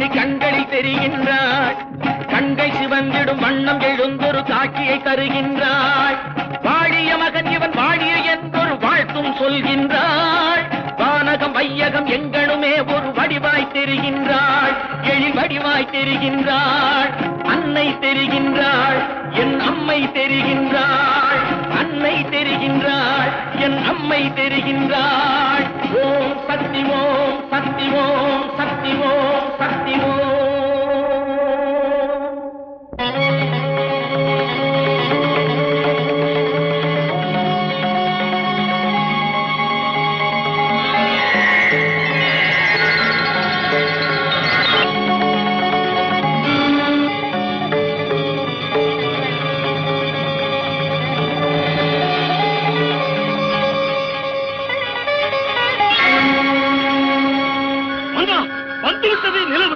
ரோகிணி கண்களில் தெரிகின்றாள். கண்கள் சிவந்திடும் வண்ணம் எழுந்தொரு காட்சியை தருகின்றாள். வாழிய மகன் இவன் வாழிய என்றொரு வாழ்த்தும் சொல்கின்றாள். வானகம் வையகம் எங்கனுமே ஒரு வடிவாய் தெரிகின்றாள். எழில் வடிவாய் தெரிகின்றாள். அன்னை தெரிகின்றாள், என் அம்மை தெரிகின்றாள். அன்னை தெரிகின்றாள், என் அம்மை தெரிகின்றாள். ஓம் சக்தி ஓம் சக்தி ஓம் சக்தி ஓம்.